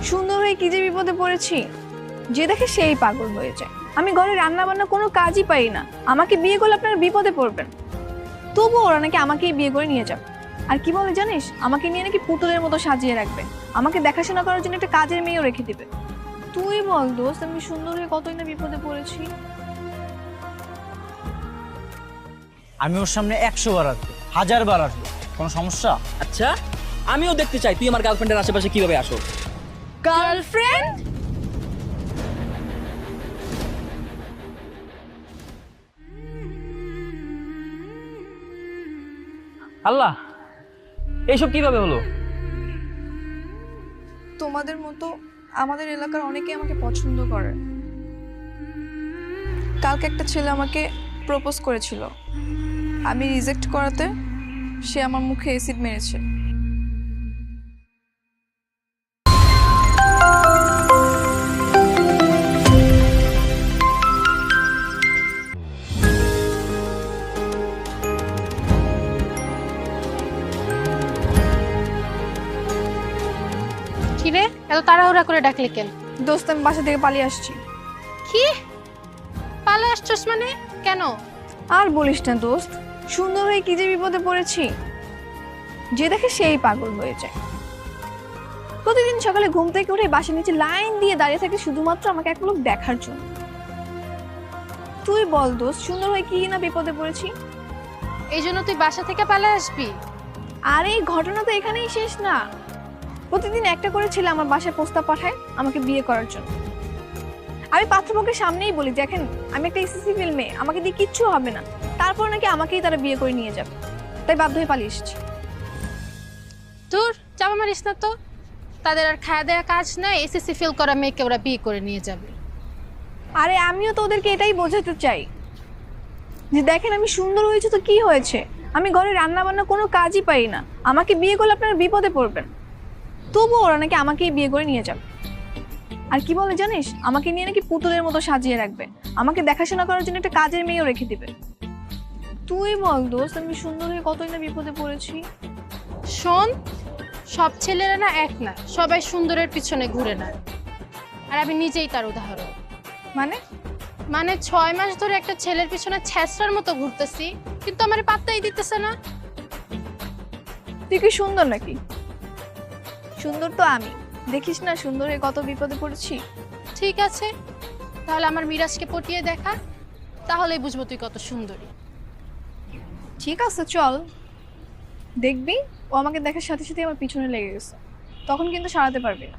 সুন্দর হয়ে কি যে বিপদে পড়েছি, যে দেখে সেই পাগল হয়ে যায়। আমি ঘরে রান্না বান্না কোনো কাজই পারি না, আমাকে বিয়ে করলে আপনারা বিপদে পড়বেন। তবুও ওরা নাকি আমাকেই বিয়ে করে নিয়ে যাবে। আর কি বলে জানিস, আমাকে নিয়ে নাকি পুতুলের মতো সাজিয়ে রাখবে, আমাকে দেখাশোনা করার জন্য একটা কাজের মেয়েও রেখে দিবে। তুই বল দোস্ত, আমি সুন্দর হয়ে কতই না বিপদে পড়েছি। আমি ওর সামনে 100 বার আসবো, 1000 বার আসবো, কোনো সমস্যা? আচ্ছা, আমিও দেখতে চাই তুই আমার গার্লফ্রেন্ডের আশেপাশে কিভাবে আসো। গার্লফ্রেন্ড? আল্লাহ, এইসব কিভাবে হলো? তোমাদের মতো আমাদের এলাকার অনেকে আমাকে পছন্দ করে। কালকে একটা ছেলে আমাকে প্রপোজ করেছিল, আমি রিজেক্ট করাতে সে আমার মুখে অ্যাসিড মেরেছে। কিরে, এত তাড়াহুড়া করে ডাকলে কেন? দোস্ত, আমি বাসা থেকে পালিয়ে আসছি। কি পালা আসছস মানে? কেন? আর বলিস না দোস্ত, সুন্দর হয়ে কি যে বিপদে পড়েছি, যে দেখে সেই পাগল হয়ে যায়। প্রতিদিন সকালে ঘুম থেকে উঠে বাসার নিচে লাইন দিয়ে দাঁড়িয়ে থাকে শুধুমাত্র আমাকে এক লোক দেখার জন্য। তুই বল দোস্ত, সুন্দর হয়ে কি না বিপদে পড়েছি। এই জন্য তুই বাসা থেকে পালা আসবি? আর এই ঘটনা তো এখানেই শেষ না। প্রতিদিন একটা করে ছেলে আমার বাসায় প্রস্তাব পাঠায় আমাকে বিয়ে করার জন্য। আমি পাত্রপক্ষের সামনেই বলি, দেখেন আমি একটা এসএসসি ফেল মেয়ে, আমাকে দিয়ে কিচ্ছু হবে না। তারপর নাকি আমাকেই তারা বিয়ে করে নিয়ে যাবে, তাই বাধ্য হয়ে পালিয়ে এসেছি। তোর চাপা মারিস না তো, তাদের আর খাওয়া দেওয়া কাজ নাই, এসএসসি ফেল করা মেয়েকে ওরা বিয়ে করে নিয়ে যাবে। আরে আমিও তো ওদেরকে এটাই বোঝাতে চাই যে দেখেন আমি সুন্দর হয়েছে তো কি হয়েছে, আমি ঘরে রান্না বান্না কোনো কাজই পারি না, আমাকে বিয়ে করলে আপনারা বিপদে পড়বেন। তবুও ওরা নাকি আমাকেই বিয়ে করে নিয়ে যাবে। আর কি বলে জানিস, আমাকে নিয়ে নাকি পুতুলের মতো সাজিয়ে রাখবে, আমাকে দেখাশোনা করার জন্য একটা কাজের মেয়েও রেখে দিবে। তুই বল দোস্ত, আমি সুন্দর হয়ে কতই না বিপদে পড়েছি। শোন, সব ছেলেরা না এক না, সবাই সুন্দরের পিছনে ঘুরে না। আর আমি নিজেই তার উদাহরণ। মানে? মানে 6 মাস ধরে একটা ছেলের পিছনে ছ্যাঁচড়ার মতো ঘুরতেছি, কিন্তু আমার পাত্তাই দিতেছে না। তুই কি সুন্দর নাকি? সুন্দর তো আমি, দেখিস না সুন্দর হয়ে কত বিপদে পড়েছি। ঠিক আছে, তাহলে আমার মিরাজকে পটিয়ে দেখা, তাহলেই বুঝবো তুই কত সুন্দরী। ঠিক আছে চল, দেখবি ও আমাকে দেখার সাথে সাথে আমার পিছনে লেগে গেছে, তখন কিন্তু সারাতে পারবি না।